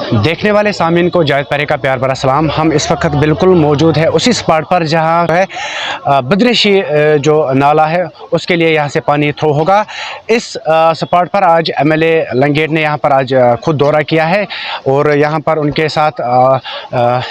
देखने वाले सामीन को जावेद पारे का प्यार भरा सलाम। हम इस वक्त बिल्कुल मौजूद है उसी स्पॉट पर जहाँ है बदरेशी जो नाला है उसके लिए यहाँ से पानी थ्रो होगा। इस स्पॉट पर आज एमएलए लंगेट ने यहाँ पर आज खुद दौरा किया है और यहाँ पर उनके साथ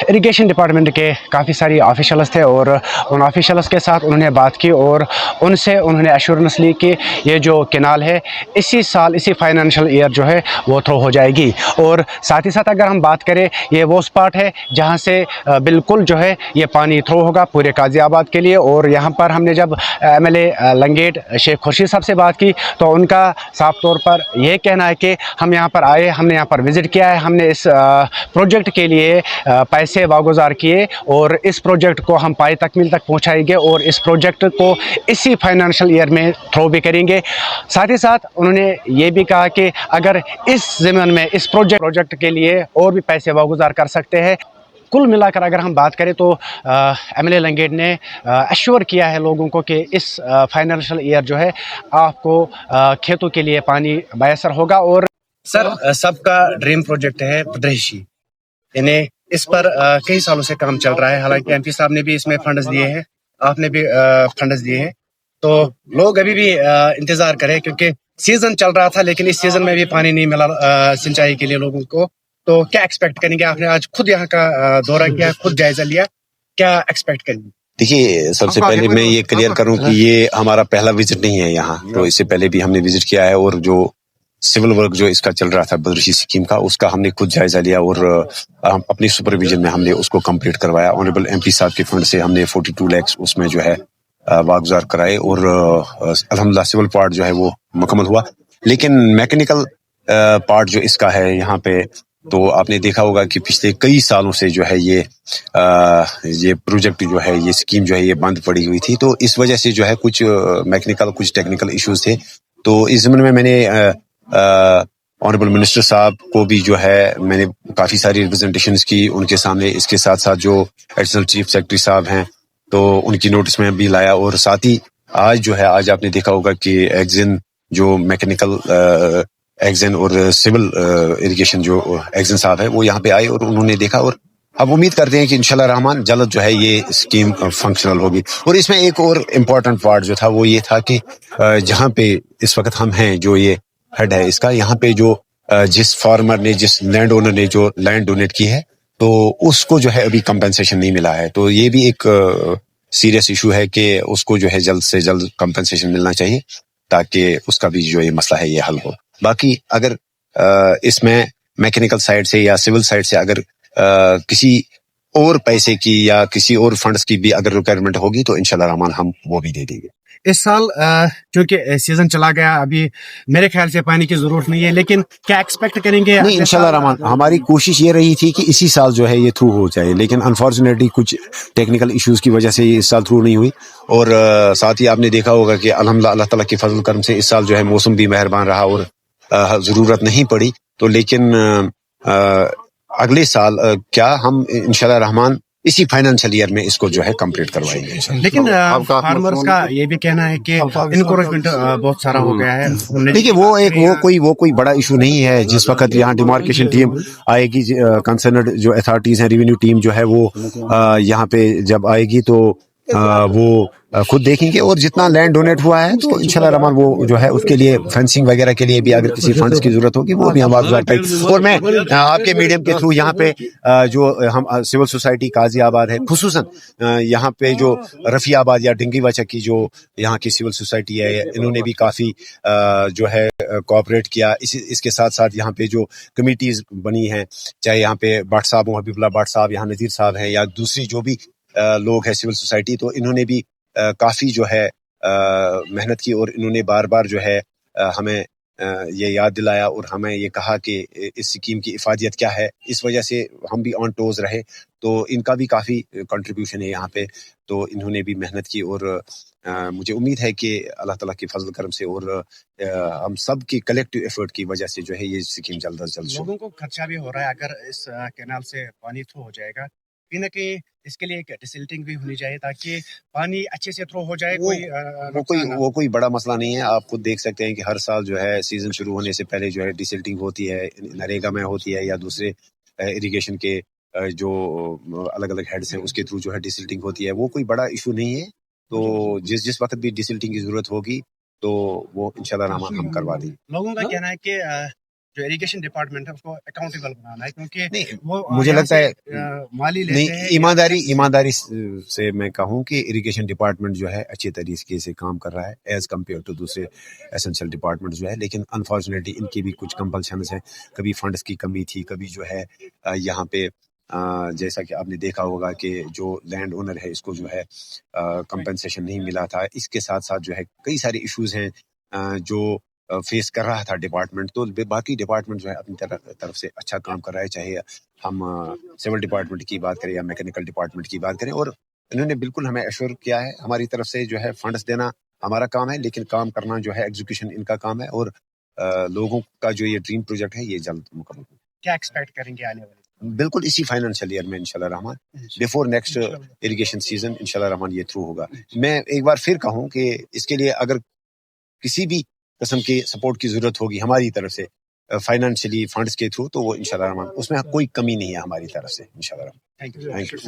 इरिगेशन डिपार्टमेंट के काफ़ी सारी ऑफिशल्स थे और उन ऑफिशल्स के साथ उन्होंने बात की और उनसे उन्होंने एश्योरेंस ली कि ये जो केनाल है इसी साल इसी फाइनेंशियल ईयर जो है वो थ्रो हो जाएगी। और साथ ही साथ अगर हम बात करें ये वो स्पॉट है जहाँ से बिल्कुल जो है ये पानी थ्रो होगा पूरे गाज़ियाबाद के लिए। और यहाँ पर हमने जब एमएलए लंगेट शेख खुर्शीद साहब से बात की तो उनका साफ तौर पर यह कहना है कि हम यहाँ पर आए, हमने यहाँ पर विज़िट किया है, हमने इस प्रोजेक्ट के लिए पैसे वागुजार किए और इस प्रोजेक्ट को हम पाए तकमील तक पहुँचाएंगे और इस प्रोजेक्ट को इसी फाइनेंशियल ईयर में थ्रो भी करेंगे। साथ ही साथ उन्होंने ये भी कहा कि अगर इस ज़मीन में इस प्रोजेक्ट के लिए और भी पैसे वागुजार कर सकते हैं। कुल मिलाकर अगर हम बात करें तो एमएलए लंगेट ने एश्योर किया है लोगों को कि इस फाइनेंशियल ईयर जो है आपको खेतों के लिए पानी मैसर होगा। और सर सबका ड्रीम प्रोजेक्ट है बदरेशी, इन्हें इस पर कई सालों से काम चल रहा है। हालांकि एमपी साहब ने भी इसमें फंड्स दिए हैं, आपने भी फंड्स दिए हैं, तो लोग अभी भी इंतज़ार करें क्योंकि सीज़न चल रहा था लेकिन इस सीज़न में भी पानी नहीं मिला सिंचाई के लिए लोगों को। तो क्या एक्सपेक्ट करेंगे? आपने आज खुद यहाँ का दौरा किया, खुद जायजा लिया, क्या एक्सपेक्ट करेंगे? देखिए, सबसे पहले मैं ये क्लियर करूं कि ये हमारा पहला विजिट नहीं है यहाँ, तो इससे पहले भी हमने विजिट किया है और जो सिविल वर्क जो इसका चल रहा था बदरेशी स्कीम का, उसका हमने खुद जायजा लिया और अपनी सुपरविजन में हमने उसको कंप्लीट करवाया। ऑनरेबल एमपी साहब के फंड से हमने 42 लाख उसमें जो है वागुजार कराए और अल्हम्दुलिल्लाह सिविल पार्ट जो है वो मुकम्मल हुआ। लेकिन मैकेनिकल पार्ट जो इसका है यहाँ पे, तो आपने देखा होगा कि पिछले कई सालों से जो है ये प्रोजेक्ट जो है, ये स्कीम जो है ये बंद पड़ी हुई थी। तो इस वजह से जो है कुछ मैकेनिकल कुछ टेक्निकल इश्यूज थे। तो इस ज़मीन में मैंने ऑनरेबल मिनिस्टर साहब को भी जो है मैंने काफ़ी सारी रिप्रेजेंटेशंस की उनके सामने। इसके साथ साथ जो एडिशनल चीफ सेक्रेटरी साहब हैं तो उनकी नोटिस में भी लाया। और साथ ही आज जो है, आज आपने देखा होगा कि एक्जिन जो मैकेनिकल एक्जिन और सिविल इरिगेशन जो एक्जिन साहब है वो यहाँ पे आए और उन्होंने देखा और अब उम्मीद करते हैं कि इंशाल्लाह रहमान जल्द जो है ये स्कीम फंक्शनल होगी। और इसमें एक और इम्पोर्टेंट पार्ट जो था वो ये था कि जहाँ पे इस वक्त हम हैं, जो ये हेड है इसका, यहाँ पे जो जिस फार्मर ने, जिस लैंड ओनर ने जो लैंड डोनेट की है तो उसको जो है अभी कंपनसेशन नहीं मिला है। तो ये भी एक सीरियस इशू है कि उसको जो है जल्द से जल्द कंपनसेशन मिलना चाहिए ताकि उसका भी जो ये मसला है ये हल हो। बाकी अगर इसमें मैकेनिकल साइड से या सिविल साइड से अगर किसी और पैसे की या किसी और फंड्स की भी अगर रिक्वायरमेंट होगी तो इंशाल्लाह रहमान हम वो भी दे देंगे। इस साल क्योंकि सीजन चला गया, अभी मेरे ख्याल से पानी की जरूरत नहीं है, लेकिन क्या एक्सपेक्ट करेंगे? नहीं, इंशाल्लाह रहमान हमारी कोशिश ये रही थी कि इसी साल जो है ये थ्रू हो जाए, लेकिन अनफॉर्चुनेटली कुछ टेक्निकल इश्यूज की वजह से ये इस साल थ्रू नहीं हुई। और साथ ही आपने देखा होगा कि अल्हम्दुलिल्लाह अल्लाह ताला के फजल करम से इस साल जो है मौसम भी मेहरबान रहा और ज़रूरत नहीं पड़ी। तो लेकिन अगले साल क्या हम इंशाल्लाह रहमान इसी फाइनेंशियल ईयर में इसको जो है कंप्लीट करवाएंगे। लेकिन फार्मर्स का ये भी कहना है कि इनकरेजमेंट बहुत सारा हो गया है। देखिए, वो कोई बड़ा इशू नहीं है। जिस वक्त यहाँ डिमार्केशन टीम आएगी, कंसर्नड जो अथॉरिटीज हैं, रेवेन्यू टीम जो है वो यहाँ पे जब आएगी तो वो खुद देखेंगे और जितना लैंड डोनेट हुआ है तो इंशाल्लाह रहमान वो जो है उसके लिए फेंसिंग वगैरह के लिए भी अगर किसी फंड्स की जरूरत होगी वो भी हम वागुजार करेंगे। और मैं आपके मीडियम के थ्रू यहाँ पे जो हम सिविल सोसाइटी गाजियाबाद है, खुसूसन यहाँ पे जो रफियाबाद या डिंगीवाचा की जो यहाँ की सिविल सोसाइटी है, इन्होंने भी काफ़ी जो है कोऑपरेट किया। इसके साथ साथ यहाँ पे जो कमिटीज़ बनी हैं, चाहे यहाँ पे भट्ट साहब हो, हबीबुल्लाह भट्ट साहब, यहाँ नज़ीर साहब हैं या दूसरी जो भी लोग हैं सिविल सोसाइटी, तो इन्होंने भी काफ़ी जो है मेहनत की और इन्होंने बार बार जो है हमें ये याद दिलाया और हमें ये कहा कि इस स्कीम की इफादियत क्या है। इस वजह से हम भी ऑन टोज रहे। तो इनका भी काफ़ी कंट्रीब्यूशन है यहाँ पे, तो इन्होंने भी मेहनत की और मुझे उम्मीद है कि अल्लाह ताला के फजल करम से और हम सब की कलेक्टिव एफर्ट की वजह से जो है ये स्कीम जल्द अज जल्द। लोगों को खर्चा भी हो रहा है, अगर इस कैनाल से पानी थ्रू हो जाएगा कहीं ना कहीं इसके लिए एक डिसिल्टिंग भी होनी चाहिए ताकि पानी अच्छे से थ्रो हो जाए। वो कोई बड़ा मसला नहीं है। आप खुद देख सकते हैं कि हर साल जो है सीजन शुरू होने से पहले जो है डिसिल्टिंग होती है, नरेगा में होती है या दूसरे اریگیشن کے جو الگ الگ ہیڈس ہیں اس کے تھرو جو ہے ڈیسلٹنگ ہوتی ہے، وہ کوئی بڑا ایشو نہیں ہے. تو جس وقت بھی ڈیسلٹنگ کی ضرورت ہوگی تو وہ انشاءاللہ رحمان ہم کروا دیں. لوگوں کا کہنا ہے کہ جو اریگیشن ڈپارٹمنٹ ہے اس کو اکاؤنٹیبل بنانا ہے، کیونکہ نہیں، وہ مجھے لگتا ہے مالی لیتے نہیں، ہیں. ایمانداری سے میں کہوں کہ اریگیشن ڈپارٹمنٹ جو ہے اچھے طریقے سے کام کر رہا ہے ایز کمپیئر ٹو دوسرے ایسنشل ڈپارٹمنٹ جو ہے، لیکن انفارچونیٹلی ان کی بھی کچھ کمپلشنز ہیں. کبھی فنڈز کی کمی تھی، کبھی جو ہے یہاں پہ جیسا کہ آپ نے دیکھا ہوگا کہ جو لینڈ اونر ہے اس کو جو ہے کمپنسیشن نہیں ملا تھا. اس کے ساتھ ساتھ جو ہے کئی سارے ایشوز ہیں جو فیس کر رہا تھا ڈپارٹمنٹ. تو باقی ڈپارٹمنٹ جو ہے اپنی طرف سے اچھا کام کر رہا ہے، چاہے ہم سول ڈپارٹمنٹ کی بات کریں یا میکینیکل ڈپارٹمنٹ کی بات کریں. اور انہوں نے بالکل ہمیں ایشور کیا ہے ہماری طرف سے جو ہے فنڈز دینا ہمارا کام ہے، لیکن کام کرنا جو ہے ایگزیکیوشن ان کا کام ہے. اور لوگوں کا جو یہ ڈریم پروجیکٹ ہے یہ جلد مکمل ہو. کیا ایکسپیکٹ کریں گے آنے والے؟ بالکل اسی فائنینشیل ایئر میں انشاءاللہ رحمان بیفور نیکسٹ اریگیشن سیزن انشاءاللہ رحمان یہ تھرو ہوگا. میں ایک بار پھر کہوں کہ اس کے لیے اگر کسی بھی قسم کی سپورٹ کی ضرورت ہوگی ہماری طرف سے فائنینشلی فنڈز کے تھرو، تو وہ انشاءاللہ رحمان اس میں کوئی کمی نہیں ہے ہماری طرف سے انشاءاللہ رحمان. Thank you.